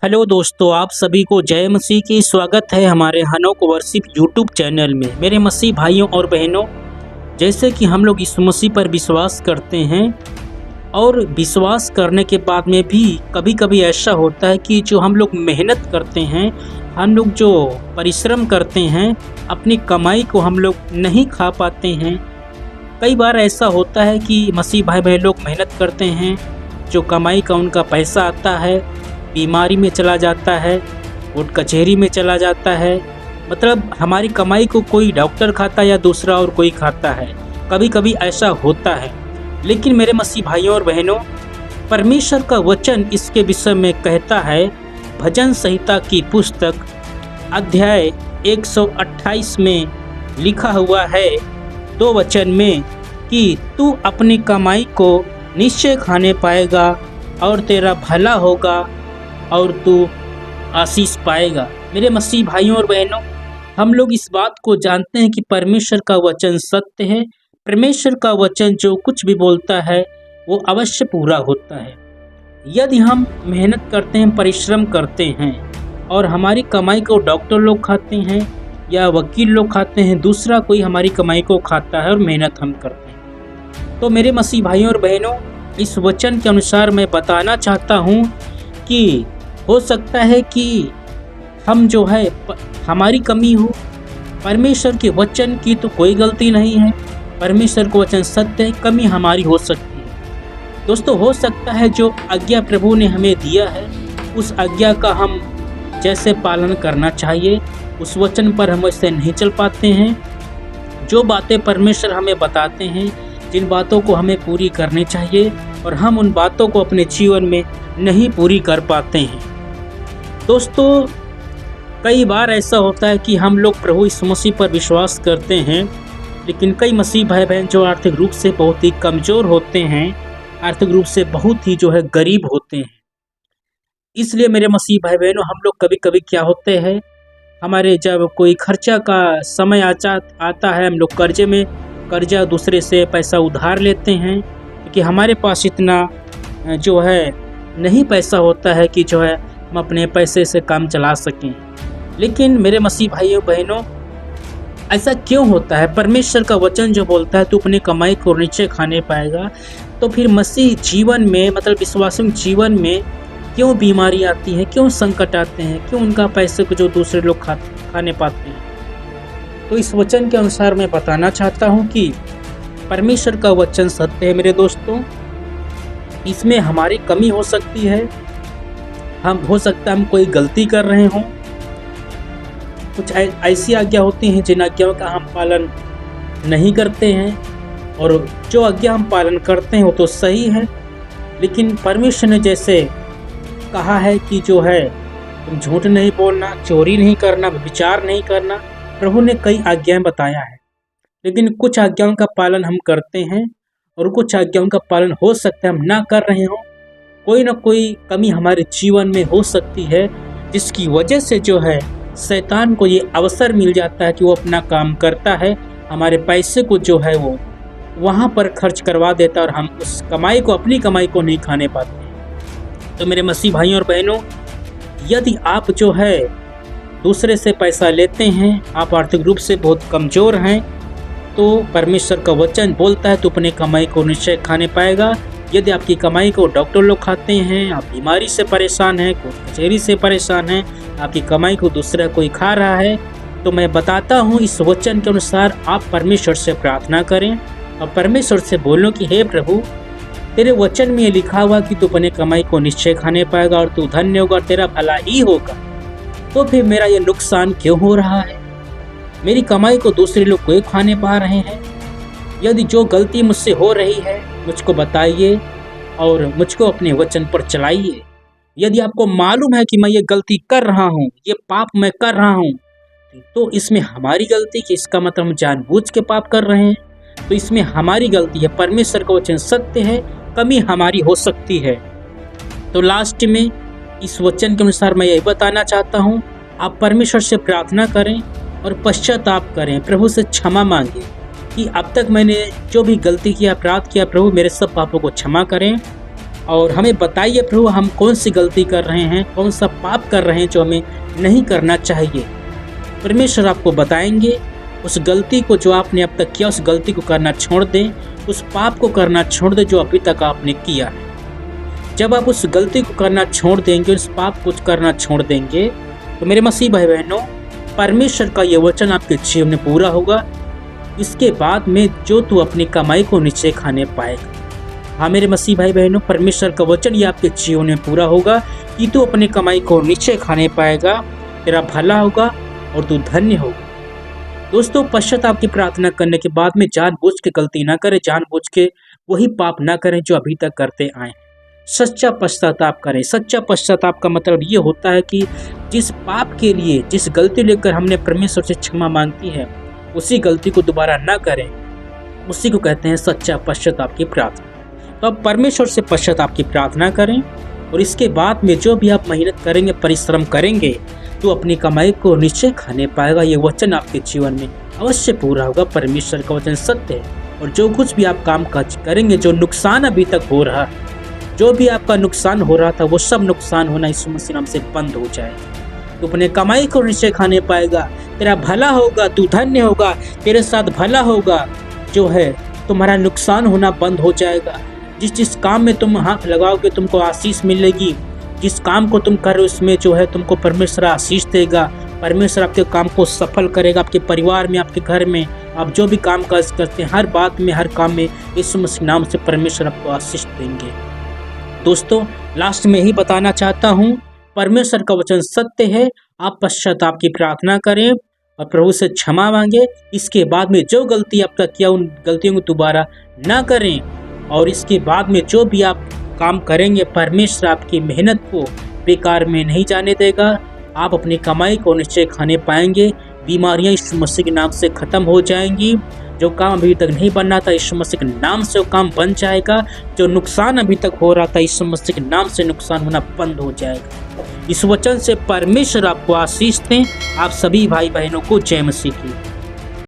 Hello दोस्तों, आप सभी को जय मसीह की स्वागत है हमारे हनोक वर्शिप यूट्यूब चैनल में। मेरे मसीह भाइयों और बहनों, जैसे कि हम लोग यीशु मसीह पर विश्वास करते हैं और विश्वास करने के बाद में भी कभी कभी ऐसा होता है कि जो हम लोग मेहनत करते हैं, हम लोग जो परिश्रम करते हैं, अपनी कमाई को हम लोग नहीं खा पाते हैं। कई बार ऐसा होता है कि मसीह भाई बहन लोग मेहनत करते हैं, जो कमाई का उनका पैसा आता है बीमारी में चला जाता है, कोर्ट कचहरी में चला जाता है। मतलब हमारी कमाई को कोई डॉक्टर खाता या दूसरा और कोई खाता है। कभी कभी ऐसा होता है। लेकिन मेरे मसीह भाइयों और बहनों, परमेश्वर का वचन इसके विषय में कहता है। भजन संहिता की पुस्तक अध्याय 128 में लिखा हुआ है 2 वचन में कि तू अपनी कमाई को निश्चय खाने पाएगा और तेरा भला होगा और तू आशीष पाएगा। मेरे मसीह भाइयों और बहनों, हम लोग इस बात को जानते हैं कि परमेश्वर का वचन सत्य है। परमेश्वर का वचन जो कुछ भी बोलता है वो अवश्य पूरा होता है। यदि हम मेहनत करते हैं, परिश्रम करते हैं और हमारी कमाई को डॉक्टर लोग खाते हैं या वकील लोग खाते हैं, दूसरा कोई हमारी कमाई को खाता है और मेहनत हम करते हैं, तो मेरे मसीह भाइयों और बहनों, इस वचन के अनुसार मैं बताना चाहता हूँ कि हो सकता है कि हम जो है हमारी कमी हो। परमेश्वर के वचन की तो कोई गलती नहीं है। परमेश्वर का वचन सत्य है, कमी हमारी हो सकती है। दोस्तों, हो सकता है जो आज्ञा प्रभु ने हमें दिया है उस आज्ञा का हम जैसे पालन करना चाहिए, उस वचन पर हम वैसे नहीं चल पाते हैं। जो बातें परमेश्वर हमें बताते हैं, जिन बातों को हमें पूरी करनी चाहिए और हम उन बातों को अपने जीवन में नहीं पूरी कर पाते हैं। दोस्तों, कई बार ऐसा होता है कि हम लोग प्रभु यीशु मसीह पर विश्वास करते हैं, लेकिन कई मसीह भाई बहन जो आर्थिक रूप से बहुत ही कमज़ोर होते हैं, आर्थिक रूप से बहुत ही जो है गरीब होते हैं। इसलिए मेरे मसीह भाई बहनों, हम लोग कभी कभी क्या होते हैं, हमारे जब कोई खर्चा का समय आता है, हम लोग कर्जा दूसरे से पैसा उधार लेते हैं, क्योंकि हमारे पास इतना जो है नहीं पैसा होता है कि जो है हम अपने पैसे से काम चला सकें। लेकिन मेरे मसीह भाइयों बहनों, ऐसा क्यों होता है? परमेश्वर का वचन जो बोलता है तू अपनी कमाई को निश्चय खाने पाएगा, तो फिर मसीह जीवन में, मतलब विश्वासी जीवन में क्यों बीमारी आती है, क्यों संकट आते हैं, क्यों उनका पैसे को जो दूसरे लोग खाने पाते हैं? तो इस वचन के अनुसार मैं बताना चाहता हूँ कि परमेश्वर का वचन सत्य है। मेरे दोस्तों, इसमें हमारी कमी हो सकती है। हो सकता है हम कोई गलती कर रहे हों। कुछ ऐसी आज्ञा होती हैं जिन आज्ञाओं का हम पालन नहीं करते हैं, और जो आज्ञा हम पालन करते हैं वो तो सही है, लेकिन परमेश्वर ने जैसे कहा है कि जो है तुम झूठ नहीं बोलना, चोरी नहीं करना, विचार नहीं करना, प्रभु ने कई आज्ञाएं बताया है। लेकिन कुछ आज्ञाओं का पालन हम करते हैं और कुछ आज्ञाओं का पालन हो सकता है हम ना कर रहे हों। कोई ना कोई कमी हमारे जीवन में हो सकती है, जिसकी वजह से जो है शैतान को ये अवसर मिल जाता है कि वो अपना काम करता है, हमारे पैसे को जो है वो वहाँ पर खर्च करवा देता है और हम उस कमाई को, अपनी कमाई को नहीं खाने पाते। तो मेरे मसीह भाइयों और बहनों, यदि आप जो है दूसरे से पैसा लेते हैं, आप आर्थिक रूप से बहुत कमज़ोर हैं, तो परमेश्वर का वचन बोलता है तो अपनी कमाई को निश्चय खाने पाएगा। यदि आपकी कमाई को डॉक्टर लोग खाते हैं, आप बीमारी से परेशान हैं, कोर्ट कचहरी से परेशान हैं, आपकी कमाई को दूसरा कोई खा रहा है, तो मैं बताता हूँ इस वचन के अनुसार आप परमेश्वर से प्रार्थना करें और परमेश्वर से बोलो कि हे प्रभु, तेरे वचन में ये लिखा हुआ कि तू अपने कमाई को निश्चय खाने पाएगा और तू धन्य होगा और तेरा भला ही होगा। तो फिर मेरा ये नुकसान क्यों हो रहा है? मेरी कमाई को दूसरे लोग क्यों खाने पा रहे हैं? यदि जो गलती मुझसे हो रही है मुझको बताइए और मुझको अपने वचन पर चलाइए। यदि आपको मालूम है कि मैं ये गलती कर रहा हूँ, ये पाप मैं कर रहा हूँ, तो इसमें हमारी गलती कि इसका मतलब हम जानबूझ के पाप कर रहे हैं, तो इसमें हमारी गलती है। परमेश्वर का वचन सत्य है, कमी हमारी हो सकती है। तो लास्ट में इस वचन के अनुसार मैं यही बताना चाहता हूँ, आप परमेश्वर से प्रार्थना करें और पश्चाताप करें, प्रभु से क्षमा मांगें कि अब तक मैंने जो भी गलती किया, अपराध किया, प्रभु मेरे सब पापों को क्षमा करें और हमें बताइए प्रभु हम कौन सी गलती कर रहे हैं, कौन सा पाप कर रहे हैं जो हमें नहीं करना चाहिए। परमेश्वर आपको बताएंगे उस गलती को जो आपने अब तक किया, उस गलती को करना छोड़ दें, उस पाप को करना छोड़ दें जो अभी तक आपने किया है। जब आप उस गलती को करना छोड़ देंगे, उस पाप को करना छोड़ देंगे, तो मेरे मसीह भाई बहनों, परमेश्वर का ये वचन आपके जीवन में पूरा होगा। इसके बाद में जो तू अपनी कमाई को नीचे खाने पाएगा। हाँ मेरे मसीह भाई बहनों, परमेश्वर का वचन ये आपके जीवन में पूरा होगा कि तू अपनी कमाई को नीचे खाने पाएगा, तेरा भला होगा और तू धन्य होगा। दोस्तों, पश्चाताप की प्रार्थना करने के बाद में जानबूझ के गलती ना करें, जानबूझ के वही पाप ना करें जो अभी तक करते आए। सच्चा पश्चाताप करें। सच्चा पश्चाताप का मतलब ये होता है कि जिस पाप के लिए, जिस गलती लेकर हमने परमेश्वर से क्षमा मांगती है, उसी गलती को दोबारा ना करें, उसी को कहते हैं सच्चा पश्चाताप की प्रार्थना। तो अब परमेश्वर से पश्चाताप की प्रार्थना करें और इसके बाद में जो भी आप मेहनत करेंगे, परिश्रम करेंगे, तो अपनी कमाई को नीचे खाने पाएगा। ये वचन आपके जीवन में अवश्य पूरा होगा। परमेश्वर का वचन सत्य है। और जो कुछ भी आप काम काज करेंगे, जो नुकसान अभी तक हो रहा, जो भी आपका नुकसान हो रहा था, वो सब नुकसान होना यीशु मसीह नाम से बंद हो जाएगा। तू अपने कमाई को नीचे खाने पाएगा, तेरा भला होगा, तू धन्य होगा, तेरे साथ भला होगा। जो है तुम्हारा नुकसान होना बंद हो जाएगा। जिस काम में तुम हाथ लगाओगे तुमको आशीष मिलेगी। जिस काम को तुम कर रहे हो उसमें जो है तुमको परमेश्वर आशीष देगा। परमेश्वर आपके काम को सफल करेगा। आपके परिवार में, आपके घर में, आप जो भी काम काज करते हैं, हर बात में, हर काम में यीशु मसीह नाम से परमेश्वर आपको आशीष देंगे। दोस्तों, लास्ट में ही बताना चाहता हूँ, परमेश्वर का वचन सत्य है। आप पश्चाताप की प्रार्थना करें और प्रभु से क्षमा मांगे। इसके बाद में जो गलती आप तक किया, उन गलतियों को दोबारा ना करें। और इसके बाद में जो भी आप काम करेंगे, परमेश्वर आपकी मेहनत को बेकार में नहीं जाने देगा। आप अपनी कमाई को निश्चय खाने पाएंगे। बीमारियां यीशु मसीह के नाम से खत्म हो जाएंगी। जो काम अभी तक नहीं बनना था, यीशु मसीह के नाम से वो काम बन जाएगा। जो नुकसान अभी तक हो रहा था, यीशु मसीह के नाम से नुकसान होना बंद हो जाएगा। इस वचन से परमेश्वर आपको आशीष दें। आप सभी भाई बहनों को जय मसीह की।